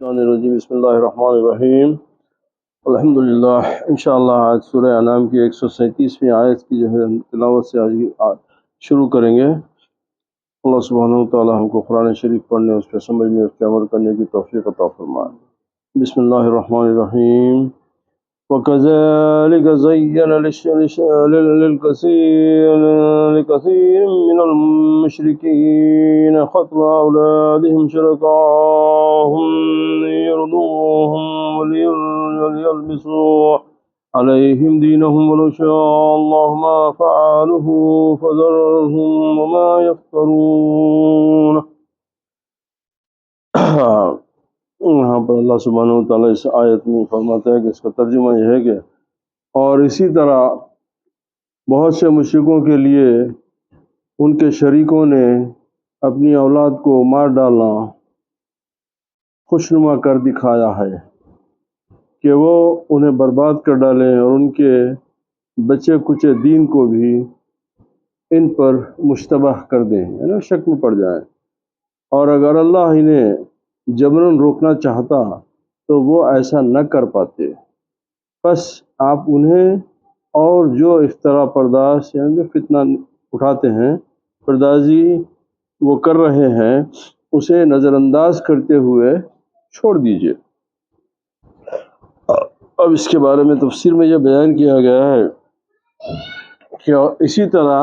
الشیطان الرجیم بسم اللہ الرحمن الرحیم الحمدللہ انشاءاللہ آج سورہ انعام کی 137ویں آیت کی جو ہے تلاوت سے آج شروع کریں گے۔ اللہ سبحانہ وتعالی ہم کو قرآن شریف پڑھنے، اس پہ سمجھنے، اس پہ عمل کرنے کی توفیق عطا فرمائے۔ بسم اللہ الرحمن الرحیم۔ وَكَذَلِكَ زَيَّنَ لِكَثِيرٍ مِّنَ الْمُشْرِكِينَ قَتْلَ أَوْلَادِهِمْ شُرَكَاءَهُمْ لِيُرْدُوهُمْ وَلِيَلْبِسُوا عَلَيْهِمْ دِينَهُمْ وَلَوْ شَاءَ اللَّهُ مَا فَعَلُوهُ فَذَرْهُمْ وَمَا يَفْتَرُونَ۔ یہاں پر اللہ سبحانہ وتعالیٰ اس آیت میں فرماتا ہے کہ اس کا ترجمہ یہ ہے کہ اور اسی طرح بہت سے مشرکوں کے لیے ان کے شریکوں نے اپنی اولاد کو مار ڈالنا خوشنما کر دکھایا ہے کہ وہ انہیں برباد کر ڈالیں اور ان کے بچے کچے دین کو بھی ان پر مشتبہ کر دیں، یعنی شک میں پڑ جائیں۔ اور اگر اللہ انہیں جبراً روکنا چاہتا تو وہ ایسا نہ کر پاتے، بس آپ انہیں اور جو افترا پرداز یعنی جو فتنہ اٹھاتے ہیں، پردازی وہ کر رہے ہیں، اسے نظر انداز کرتے ہوئے چھوڑ دیجیے۔ اب اس کے بارے میں تفسیر میں یہ بیان کیا گیا ہے کہ اسی طرح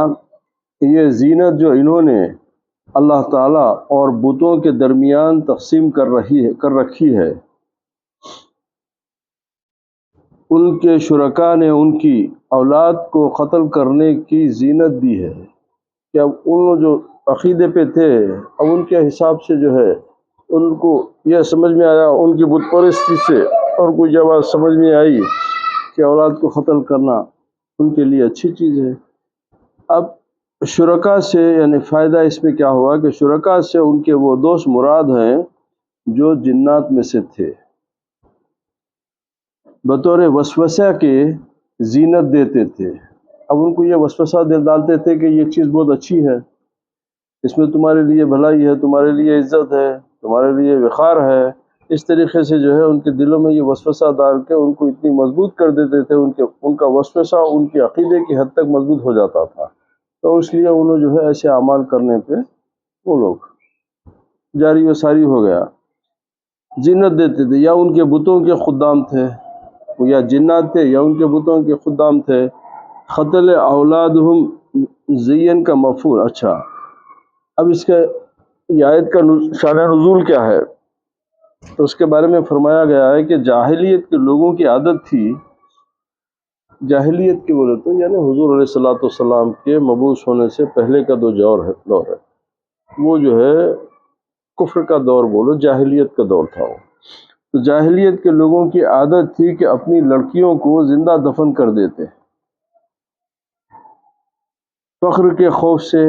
یہ زینت جو انہوں نے اللہ تعالیٰ اور بتوں کے درمیان تقسیم کر رکھی ہے، ان کے شرکاء نے ان کی اولاد کو قتل کرنے کی زینت دی ہے کہ اب ان جو عقیدے پہ تھے، اب ان کے حساب سے جو ہے ان کو یہ سمجھ میں آیا، ان کی بت پرستی سے اور کوئی جب سمجھ میں آئی کہ اولاد کو قتل کرنا ان کے لیے اچھی چیز ہے۔ اب شرکاء سے یعنی فائدہ اس میں کیا ہوا کہ شرکاء سے ان کے وہ دوست مراد ہیں جو جنات میں سے تھے، بطور وسوسہ کے زینت دیتے تھے۔ اب ان کو یہ وسوسہ ڈالتے تھے کہ یہ چیز بہت اچھی ہے، اس میں تمہارے لیے بھلائی ہے، تمہارے لیے عزت ہے، تمہارے لیے وقار ہے۔ اس طریقے سے جو ہے ان کے دلوں میں یہ وسوسہ ڈال کے ان کو اتنی مضبوط کر دیتے تھے، ان کا وسوسہ ان کے عقیدے کی حد تک مضبوط ہو جاتا تھا، تو اس لیے انہوں جو ہے ایسے اعمال کرنے پہ وہ لوگ جاری و ساری ہو گیا۔ زینت دیتے تھے، یا ان کے بتوں کے خدام تھے، یا جنات تھے یا ان کے بتوں کے خدام تھے۔ قتل اولادہم زین کا مفعول۔ اچھا، اب اس کے یہ آیت کا شان نزول کیا ہے، تو اس کے بارے میں فرمایا گیا ہے کہ جاہلیت کے لوگوں کی عادت تھی، جاہلیت کے بولے تو یعنی حضور علیہ السلام کے مبعوث ہونے سے پہلے کا دور ہے، وہ جو ہے کفر کا دور بولو، جاہلیت کا دور تھا وہ۔ تو جاہلیت کے لوگوں کی عادت تھی کہ اپنی لڑکیوں کو زندہ دفن کر دیتے، فخر کے خوف سے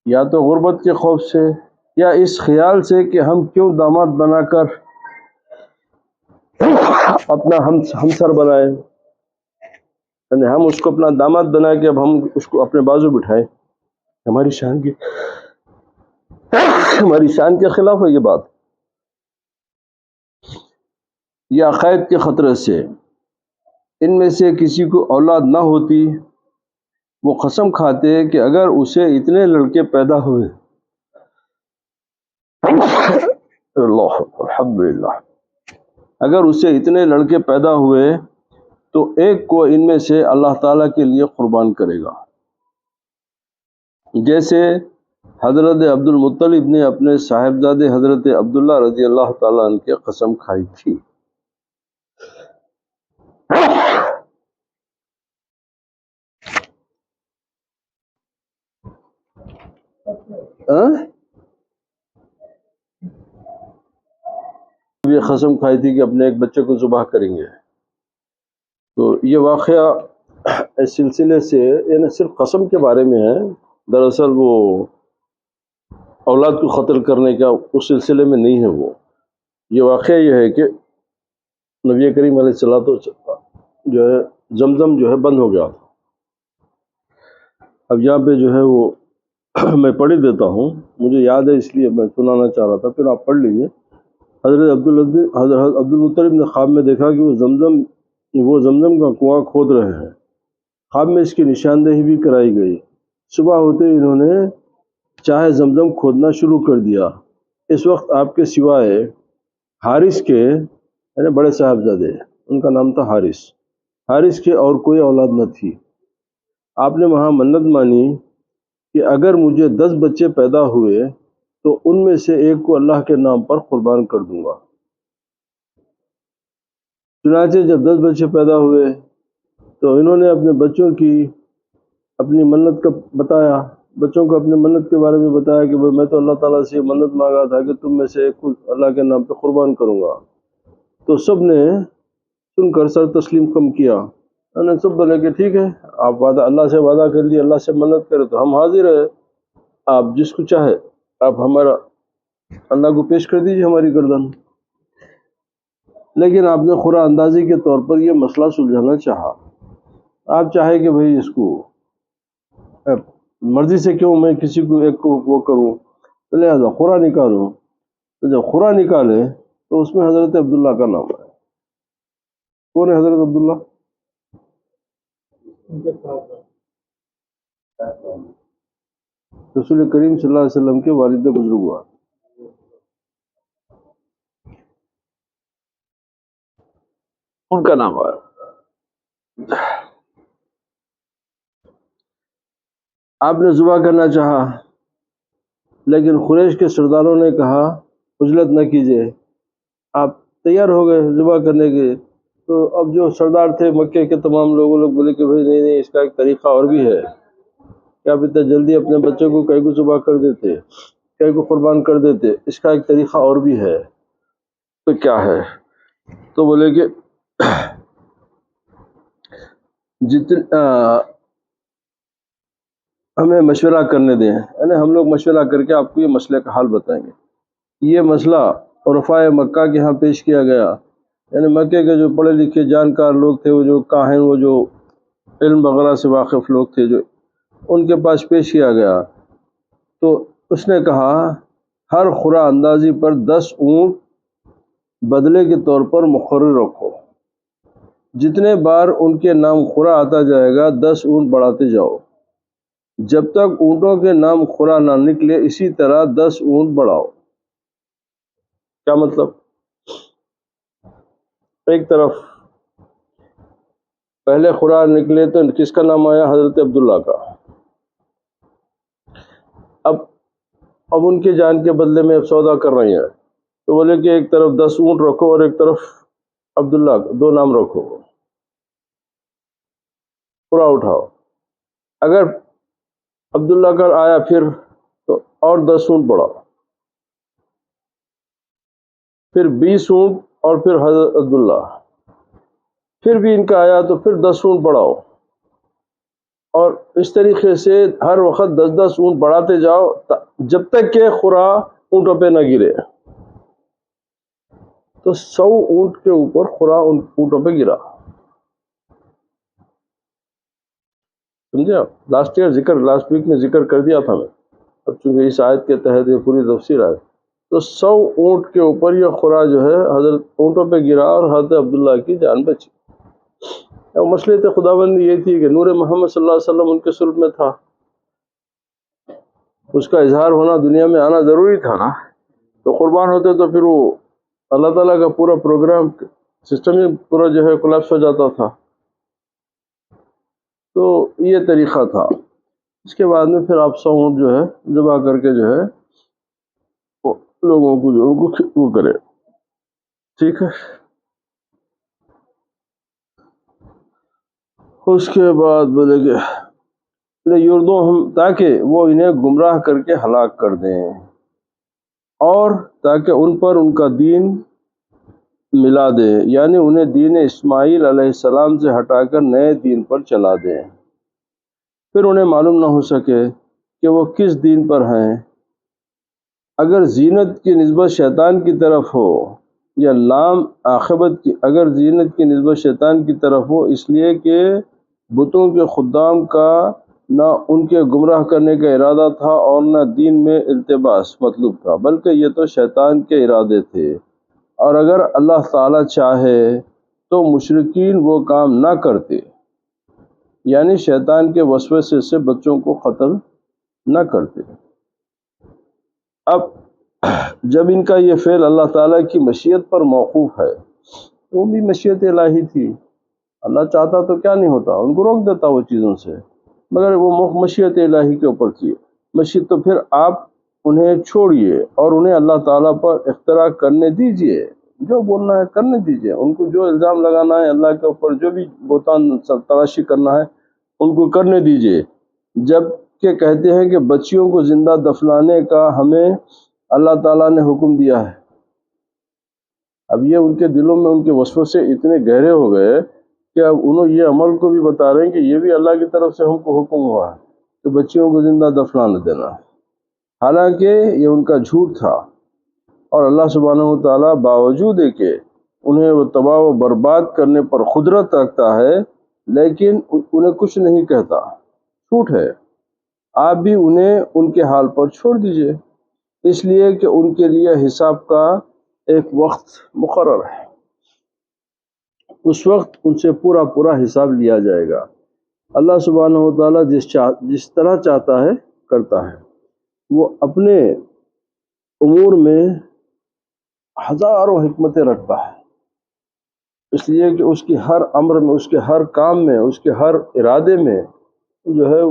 یا تو غربت کے خوف سے یا اس خیال سے کہ ہم کیوں داماد بنا کر اپنا ہمسر بنائیں، یعنی ہم اس کو اپنا داماد بنا کے اب ہم اس کو اپنے بازو بٹھائیں، ہماری شان کے خلاف ہے یہ بات۔ یا عقائد کے خطرے سے ان میں سے کسی کو اولاد نہ ہوتی، وہ قسم کھاتے کہ اگر اسے اتنے لڑکے پیدا ہوئے، اللہ الحمدللہ، اگر اسے اتنے لڑکے پیدا ہوئے تو ایک کو ان میں سے اللہ تعالیٰ کے لیے قربان کرے گا، جیسے حضرت عبد المطلب نے اپنے صاحبزادے حضرت عبداللہ رضی اللہ تعالیٰ عنہ کی قسم کھائی تھی۔ یہ قسم کھائی تھی کہ اپنے ایک بچے کو ذبح کریں گے۔ تو یہ واقعہ اس سلسلے سے یعنی صرف قسم کے بارے میں ہے، دراصل وہ اولاد کو قتل کرنے کا اس سلسلے میں نہیں ہے۔ وہ یہ واقعہ یہ ہے کہ نبی کریم علیہ الصلوۃ والسلام جو ہے زمزم جو ہے بند ہو گیا تھا۔ اب یہاں پہ جو ہے وہ میں پڑھ ہی دیتا ہوں، مجھے یاد ہے اس لیے میں سنانا چاہ رہا تھا، پھر آپ پڑھ لیجئے۔ حضرت عبد المطلب نے خواب میں دیکھا کہ وہ زمزم کا کنواں کھود رہے ہیں۔ خواب میں اس کی نشاندہی بھی کرائی گئی۔ صبح ہوتے ہی انہوں نے چاہے زمزم کھودنا شروع کر دیا۔ اس وقت آپ کے سوائے حارث کے یعنی بڑے صاحبزادے، ان کا نام تھا حارث کے اور کوئی اولاد نہ تھی۔ آپ نے وہاں منت مانی کہ اگر مجھے 10 بچے پیدا ہوئے تو ان میں سے ایک کو اللہ کے نام پر قربان کر دوں گا۔ چنانچہ جب 10 بچے پیدا ہوئے تو انہوں نے اپنے بچوں کی اپنی منت کا بتایا، بچوں کو اپنے منت کے بارے میں بتایا کہ میں تو اللہ تعالیٰ سے یہ منت مانگا تھا کہ تم میں سے ایک کو اللہ کے نام پہ قربان کروں گا۔ تو سب نے سن کر سر تسلیم کم کیا۔ انہوں نے سب بولے کہ ٹھیک ہے، آپ اللہ سے وعدہ کر لیے، اللہ سے منت کرے تو ہم حاضر ہیں، آپ جس کو چاہے آپ ہمارا اللہ کو پیش کر دیجیے ہماری گردن۔ لیکن آپ نے خورا اندازی کے طور پر یہ مسئلہ سلجھانا چاہا۔ آپ چاہے کہ بھئی اس کو مرضی سے کیوں میں کسی کو ایک کو وہ کروں، لہذا خورا نکالوں۔ تو جب خورا نکالے تو اس میں حضرت عبداللہ کا نام ہے۔ کون ہے حضرت عبداللہ؟ رسول کریم صلی اللہ علیہ وسلم کے والد بزرگ ہوا۔ ان کا نام ہے۔ آپ نے ذبح کرنا چاہا لیکن قریش کے سرداروں نے کہا عجلت نہ کیجیے۔ آپ تیار ہو گئے ذبح کرنے کے، تو اب جو سردار تھے مکے کے تمام لوگ بولے کہ بھئی نہیں اس کا ایک طریقہ اور بھی ہے کہ آپ اتنا جلدی اپنے بچوں کو کئی کو ذبح کر دیتے، کئی کو قربان کر دیتے، اس کا ایک طریقہ اور بھی ہے۔ تو کیا ہے؟ تو بولے کہ ہمیں مشورہ کرنے دیں، یعنی ہم لوگ مشورہ کر کے آپ کو یہ مسئلے کا حل بتائیں گے۔ یہ مسئلہ عرفائے مکہ کے ہاں پیش کیا گیا، یعنی مکے کے جو پڑھے لکھے جانکار لوگ تھے، وہ جو کاہن، وہ جو علم وغیرہ سے واقف لوگ تھے، جو ان کے پاس پیش کیا گیا۔ تو اس نے کہا ہر خورا اندازی پر 10 اونٹ بدلے کے طور پر مقرر رکھو، جتنے بار ان کے نام خورا آتا جائے گا 10 اونٹ بڑھاتے جاؤ، جب تک اونٹوں کے نام خورا نہ نکلے اسی طرح 10 اونٹ بڑھاؤ۔ کیا مطلب؟ ایک طرف پہلے خورا نکلے تو کس کا نام آیا؟ حضرت عبداللہ کا۔ اب ان کے جان کے بدلے میں اب سودا کر رہی ہیں، تو بولے کہ ایک طرف 10 اونٹ رکھو اور ایک طرف عبداللہ کا 2 نام رکھو، خورا اٹھاؤ۔ اگر عبداللہ کا آیا پھر تو اور 10 اونٹ بڑھاؤ، پھر 20 اونٹ اور پھر حضرت عبداللہ، پھر بھی ان کا آیا تو پھر 10 اونٹ بڑھاؤ، اور اس طریقے سے ہر وقت 10 اونٹ بڑھاتے جاؤ جب تک کہ خورا اونٹوں پہ نہ گرے۔ تو 100 اونٹ کے اوپر خورا اونٹوں پہ گرا۔ سمجھے آپ؟ لاسٹ ویک میں ذکر کر دیا تھا میں، اب چونکہ اس آیت کے تحت یہ پوری تفسیر آئے، تو 100 اونٹ کے اوپر یہ خورا جو ہے حضرت اونٹوں پہ گرا اور حضرت عبداللہ کی جان بچی۔ مصلحت خداوندی یہ تھی کہ نور محمد صلی اللہ علیہ وسلم ان کے صلب میں تھا، اس کا اظہار ہونا، دنیا میں آنا ضروری تھا نا، تو قربان ہوتے تو پھر وہ اللہ تعالیٰ کا پورا پروگرام سسٹم ہی پورا جو ہے کولیپس ہو جاتا تھا۔ تو یہ طریقہ تھا۔ اس کے بعد میں پھر آپ 100 اونٹ جو ہے ذبح کر کے جو ہے لوگوں کو جو وہ کرے، ٹھیک ہے۔ اس کے بعد بولے کہ تاکہ وہ انہیں گمراہ کر کے ہلاک کر دیں، اور تاکہ ان پر ان کا دین ملا دیں، یعنی انہیں دین اسماعیل علیہ السلام سے ہٹا کر نئے دین پر چلا دیں، پھر انہیں معلوم نہ ہو سکے کہ وہ کس دین پر ہیں۔ اگر زینت کی نسبت شیطان کی طرف ہو یا لام عاقبت کی، اگر زینت کی نسبت شیطان کی طرف ہو، اس لیے کہ بتوں کے خدام کا نہ ان کے گمراہ کرنے کا ارادہ تھا اور نہ دین میں التباس مطلوب تھا، بلکہ یہ تو شیطان کے ارادے تھے، اور اگر اللہ تعالیٰ چاہے تو مشرکین وہ کام نہ کرتے، یعنی شیطان کے وسوسے سے بچوں کو قتل نہ کرتے۔ اب جب ان کا یہ فعل اللہ تعالیٰ کی مشیت پر موقوف ہے، وہ بھی مشیت الہی تھی، اللہ چاہتا تو کیا نہیں ہوتا، ان کو روک دیتا وہ چیزوں سے، مگر وہ مشیت الہی کے اوپر تھی مشیت، تو پھر آپ انہیں چھوڑیے اور انہیں اللہ تعالیٰ پر اختراع کرنے دیجئے، جو بولنا ہے کرنے دیجئے، ان کو جو الزام لگانا ہے اللہ کے اوپر، جو بھی بہتان تراشی کرنا ہے ان کو کرنے دیجئے۔ جب کہ کہتے ہیں کہ بچیوں کو زندہ دفنانے کا ہمیں اللہ تعالیٰ نے حکم دیا ہے۔ اب یہ ان کے دلوں میں ان کے وسوسے اتنے گہرے ہو گئے کہ اب انہوں یہ عمل کو بھی بتا رہے ہیں کہ یہ بھی اللہ کی طرف سے ہم کو حکم ہوا ہے کہ بچیوں کو زندہ دفنانے دینا ہے، حالانکہ یہ ان کا جھوٹ تھا، اور اللہ سبحانہ و تعالیٰ باوجود ہے کہ انہیں وہ تباہ و برباد کرنے پر قدرت رکھتا ہے، لیکن انہیں کچھ نہیں کہتا، جھوٹ ہے۔ آپ بھی انہیں ان کے حال پر چھوڑ دیجئے، اس لیے کہ ان کے لیے حساب کا ایک وقت مقرر ہے، اس وقت ان سے پورا حساب لیا جائے گا۔ اللہ سبحانہ و تعالیٰ جس طرح چاہتا ہے کرتا ہے، وہ اپنے امور میں ہزاروں حکمتیں رکھتا ہے، اس لیے کہ اس کی ہر امر میں، اس کے ہر کام میں، اس کے ہر ارادے میں جو ہے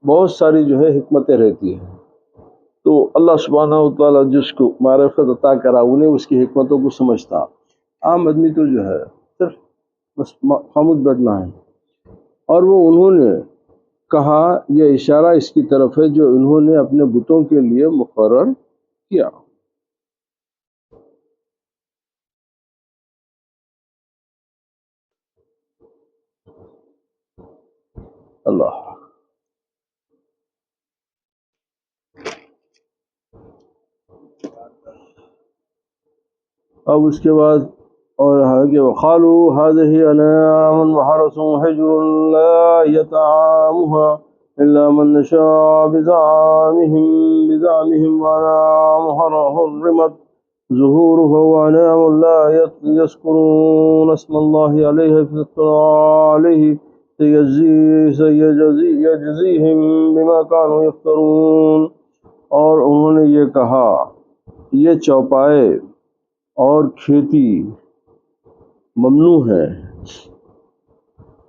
بہت ساری جو ہے حکمتیں رہتی ہیں۔ تو اللہ سبحانہ و تعالیٰ جس کو معرفت عطا کرا انہیں اس کی حکمتوں کو سمجھتا، عام آدمی تو جو ہے صرف بس خاموش بیٹھنا ہے۔ اور وہ انہوں نے کہا، یہ اشارہ اس کی طرف ہے جو انہوں نے اپنے بتوں کے لیے مقرر کیا۔ اللہ اب اس کے بعد اور ہے کہ وَقَالُوا هَٰذِهِ أَنْعَامٌ وَحَرْثٌ حِجْرٌ لَا يَطْعَمُهَا إِلَّا مَن نَّشَاءُ بِزَعْمِهِمْ وَأَنْعَامٌ حُرِّمَتْ ظُهُورُهَا وَأَنْعَامٌ لَا يَذْكُرُونَ اسْمَ اللَّهِ عَلَيْهَا فَاطَّلَعَ عَلَيْهِ سَيَجْزِيهِم بِمَا كَانُوا يَفْتَرُونَ۔ اور انہوں نے یہ کہا، یہ چوپائے اور کھیتی ممنوع ہے،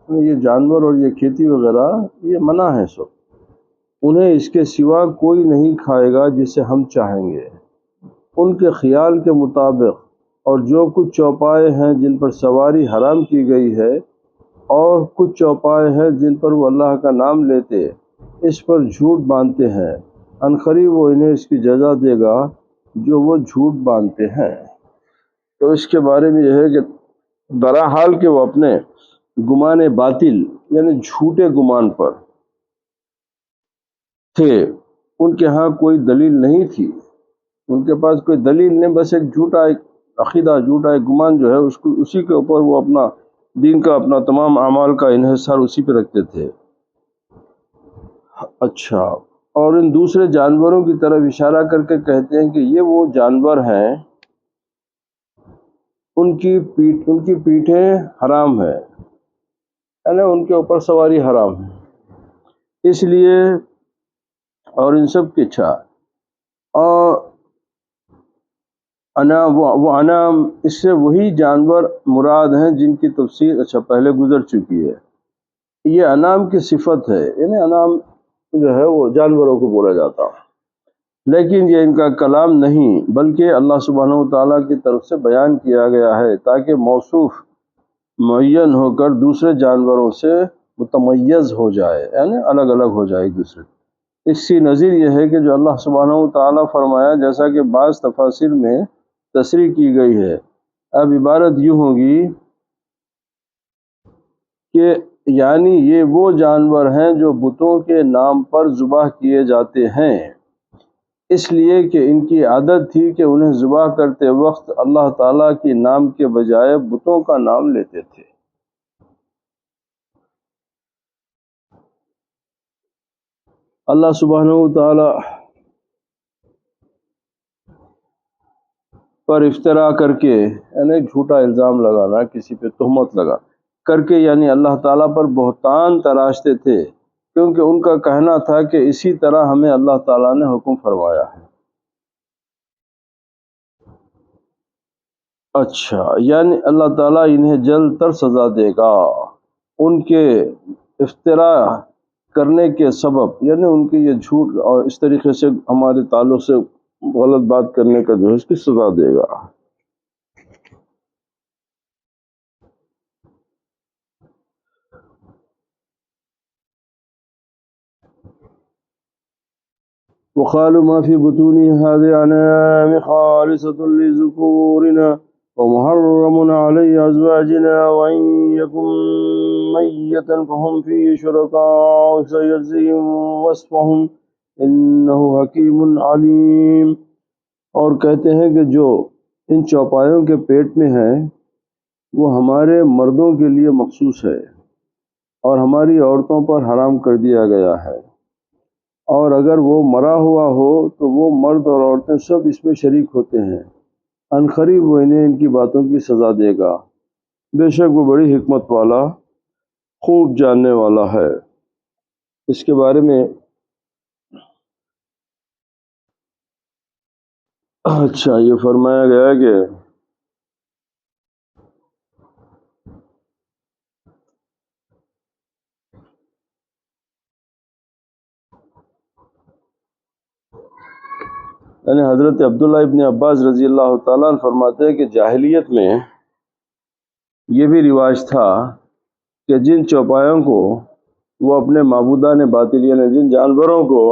یہ جانور اور یہ کھیتی وغیرہ یہ منع ہے، سب انہیں اس کے سوا کوئی نہیں کھائے گا جسے ہم چاہیں گے ان کے خیال کے مطابق، اور جو کچھ چوپائے ہیں جن پر سواری حرام کی گئی ہے، اور کچھ چوپائے ہیں جن پر وہ اللہ کا نام لیتے اس پر جھوٹ باندھتے ہیں، عنقریب وہ انہیں اس کی جزا دے گا جو وہ جھوٹ باندھتے ہیں۔ تو اس کے بارے میں یہ ہے کہ بہرحال کہ وہ اپنے گمان باطل یعنی جھوٹے گمان پر تھے، ان کے ہاں کوئی دلیل نہیں تھی، ان کے پاس کوئی دلیل نہیں، بس ایک جھوٹا ایک عقیدہ، جھوٹا ایک گمان جو ہے اس کو، اسی کے اوپر وہ اپنا دین کا، اپنا تمام اعمال کا انحصار اسی پہ رکھتے تھے۔ اچھا، اور ان دوسرے جانوروں کی طرف اشارہ کر کے کہتے ہیں کہ یہ وہ جانور ہیں ان کی پیٹھیں حرام ہے، یعنی ان کے اوپر سواری حرام ہے، اس لیے اور ان سب کی اچھا اور انعام، وہ انعام اس سے وہی جانور مراد ہیں جن کی تفصیل اچھا پہلے گزر چکی ہے۔ یہ انعام کی صفت ہے، یعنی انعام جو ہے وہ جانوروں کو بولا جاتا، لیکن یہ ان کا کلام نہیں بلکہ اللہ سبحانہ و تعالیٰ کی طرف سے بیان کیا گیا ہے تاکہ موصوف معین ہو کر دوسرے جانوروں سے متمیز ہو جائے، یعنی الگ الگ ہو جائے ایک دوسرے۔ اس کی نظیر یہ ہے کہ جو اللہ سبحانہ و تعالیٰ فرمایا، جیسا کہ بعض تفاسیر میں تصریح کی گئی ہے، اب عبارت یوں ہوگی کہ یعنی یہ وہ جانور ہیں جو بتوں کے نام پر ذبح کیے جاتے ہیں، اس لیے کہ ان کی عادت تھی کہ انہیں ذبح کرتے وقت اللہ تعالیٰ کے نام کے بجائے بتوں کا نام لیتے تھے۔ اللہ سبحانہ و تعالیٰ پر افطرا کر کے، یعنی جھوٹا الزام لگانا، کسی پہ تہمت لگا کر کے، یعنی اللہ تعالیٰ پر بہتان تراشتے تھے، کیونکہ ان کا کہنا تھا کہ اسی طرح ہمیں اللہ تعالیٰ نے حکم فرمایا ہے۔ اچھا، یعنی اللہ تعالیٰ انہیں جلد تر سزا دے گا ان کے افترا کرنے کے سبب، یعنی ان کے یہ جھوٹ اور اس طریقے سے ہمارے تعلق سے غلط بات کرنے کا جو ہے اس کی سزا دے گا۔ وقالوا ما في بطون هذه أنعام خالصة لذكورنا ومحرم علي أزواجنا وإن يكن ميتا فهم فيه شركاء سيجزيهم وصفهم إنه حكيم عليم۔ اور کہتے ہیں کہ جو ان چوپایوں کے پیٹ میں ہے وہ ہمارے مردوں کے لیے مخصوص ہے اور ہماری عورتوں پر حرام کر دیا گیا ہے، اور اگر وہ مرا ہوا ہو تو وہ مرد اور عورتیں سب اس میں شریک ہوتے ہیں، عنقریب وہ انہیں ان کی باتوں کی سزا دے گا، بے شک وہ بڑی حکمت والا، خوب جاننے والا ہے۔ اس کے بارے میں اچھا یہ فرمایا گیا کہ یعنی حضرت عبداللہ ابن عباس رضی اللہ تعالیٰ عنہ فرماتے ہیں کہ جاہلیت میں یہ بھی رواج تھا کہ جن چوپایوں کو وہ اپنے معبودان باطل، یعنی جن جانوروں کو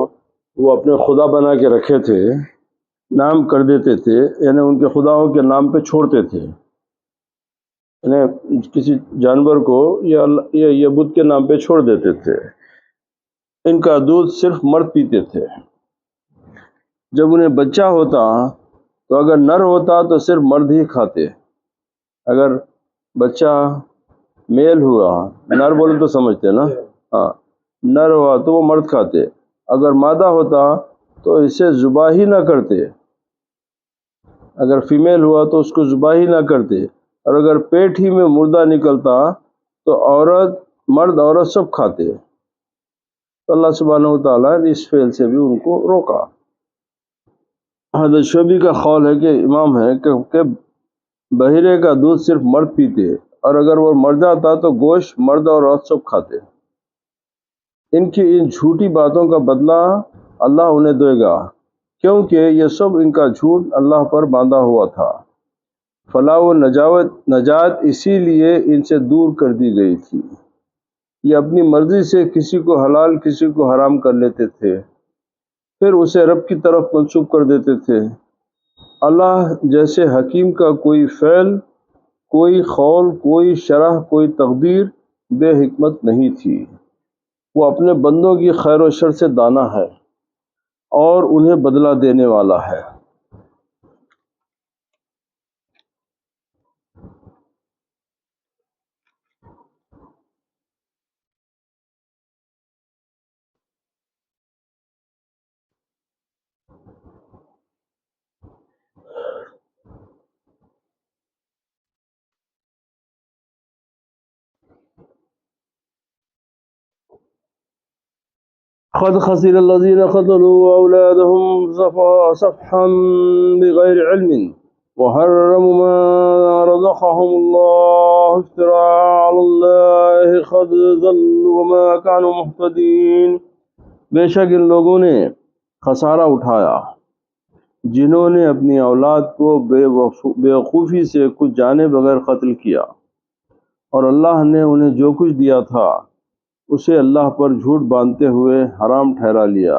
وہ اپنے خدا بنا کے رکھے تھے، نام کر دیتے تھے، یعنی ان کے خداؤں کے نام پہ چھوڑتے تھے، یعنی کسی جانور کو یہ بت کے نام پہ چھوڑ دیتے تھے، ان کا دودھ صرف مرد پیتے تھے۔ جب انہیں بچہ ہوتا تو اگر نر ہوتا تو صرف مرد ہی کھاتے، اگر بچہ میل ہوا، نر بولے تو سمجھتے نا، ہاں، نر ہوا تو وہ مرد کھاتے، اگر مادہ ہوتا تو اسے ذبح ہی نہ کرتے، اگر فیمیل ہوا تو اس کو ذبح ہی نہ کرتے، اور اگر پیٹ ہی میں مردہ نکلتا تو عورت مرد عورت سب کھاتے۔ تو اللہ سبحانہ وتعالیٰ نے اس فعل سے بھی ان کو روکا۔ حضرت شعبی کا قول ہے کہ امام ہے کہ بحیرے کا دودھ صرف مرد پیتے، اور اگر وہ مر جاتا تو گوشت مرد اور عورت سب کھاتے۔ ان کی ان جھوٹی باتوں کا بدلہ اللہ انہیں دے گا، کیونکہ یہ سب ان کا جھوٹ اللہ پر باندھا ہوا تھا۔ فلاح و نجات اسی لیے ان سے دور کر دی گئی تھی، یہ اپنی مرضی سے کسی کو حلال کسی کو حرام کر لیتے تھے، پھر اسے رب کی طرف منسوب کر دیتے تھے۔ اللہ جیسے حکیم کا کوئی فعل، کوئی قول، کوئی شرح، کوئی تقدیر بے حکمت نہیں تھی۔ وہ اپنے بندوں کی خیر و شر سے دانا ہے اور انہیں بدلہ دینے والا ہے۔ قد خسر الذين قتلوا أولادهم صفحا بغير علم وحرموا ما رزقهم الله افتراء على الله قد ضلوا وما كانوا مهتدين۔ بے شک ان لوگوں نے خسارہ اٹھایا جنہوں نے اپنی اولاد کو بے وقوفی سے کچھ جانے بغیر قتل کیا، اور اللہ نے انہیں جو کچھ دیا تھا اسے اللہ پر جھوٹ باندھتے ہوئے حرام ٹھہرا لیا،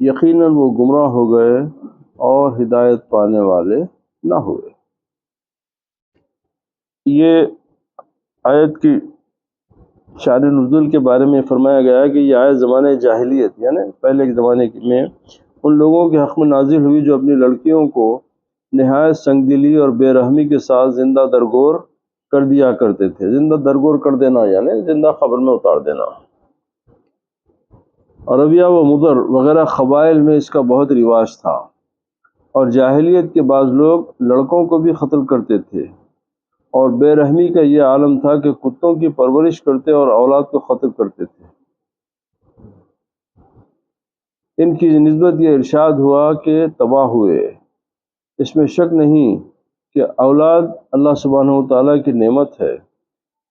یقیناً وہ گمراہ ہو گئے اور ہدایت پانے والے نہ ہوئے۔ یہ آیت کی شان نزول کے بارے میں فرمایا گیا ہے کہ یہ آیت زمانے جاہلیت، یعنی پہلے کے زمانے میں ان لوگوں کے حق میں نازل ہوئی جو اپنی لڑکیوں کو نہایت سنگ دلی اور بے رحمی کے ساتھ زندہ درگور کر دیا کرتے تھے۔ زندہ درگور کر دینا یعنی زندہ قبر میں اتار دینا۔ اور ربیہ و مضر وغیرہ قبائل میں اس کا بہت رواج تھا، اور جاہلیت کے بعض لوگ لڑکوں کو بھی قتل کرتے تھے، اور بے رحمی کا یہ عالم تھا کہ کتوں کی پرورش کرتے اور اولاد کو قتل کرتے تھے۔ ان کی نسبت یہ ارشاد ہوا کہ تباہ ہوئے۔ اس میں شک نہیں کہ اولاد اللہ سبحانہ و تعالیٰ کی نعمت ہے،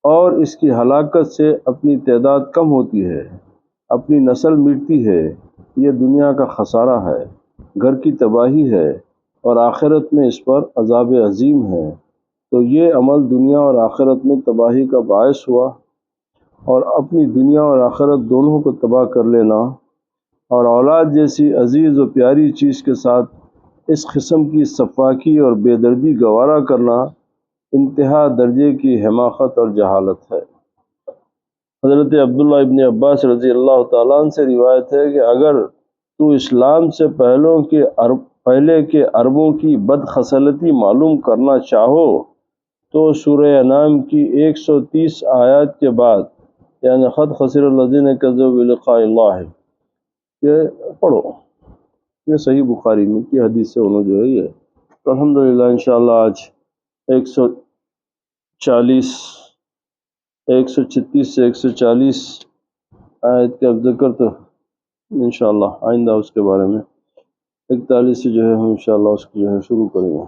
اور اس کی ہلاکت سے اپنی تعداد کم ہوتی ہے، اپنی نسل مٹتی ہے۔ یہ دنیا کا خسارہ ہے، گھر کی تباہی ہے، اور آخرت میں اس پر عذاب عظیم ہے۔ تو یہ عمل دنیا اور آخرت میں تباہی کا باعث ہوا، اور اپنی دنیا اور آخرت دونوں کو تباہ کر لینا، اور اولاد جیسی عزیز و پیاری چیز کے ساتھ اس قسم کی سفاکی اور بے دردی گوارا کرنا انتہا درجے کی حماقت اور جہالت ہے۔ حضرت عبداللہ ابن عباس رضی اللہ تعالیٰ عنہ سے روایت ہے کہ اگر تو اسلام سے پہلے کے عربوں کی بدخصلتی معلوم کرنا چاہو تو سورہ انعام کی 130 آیات کے بعد، یعنی قد خسر الذین کذبوا بلقاء اللہ، یہ پڑھو۔ یہ صحیح بخاری میں کی حدیث سے انہوں جو ہے یہ تو الحمدللہ انشاءاللہ آج 136 سے 140 آیت کا ذکر تو انشاءاللہ آئندہ اس کے بارے میں 41 سے جو ہے ہم انشاءاللہ اس کو جو ہے شروع کریں گے۔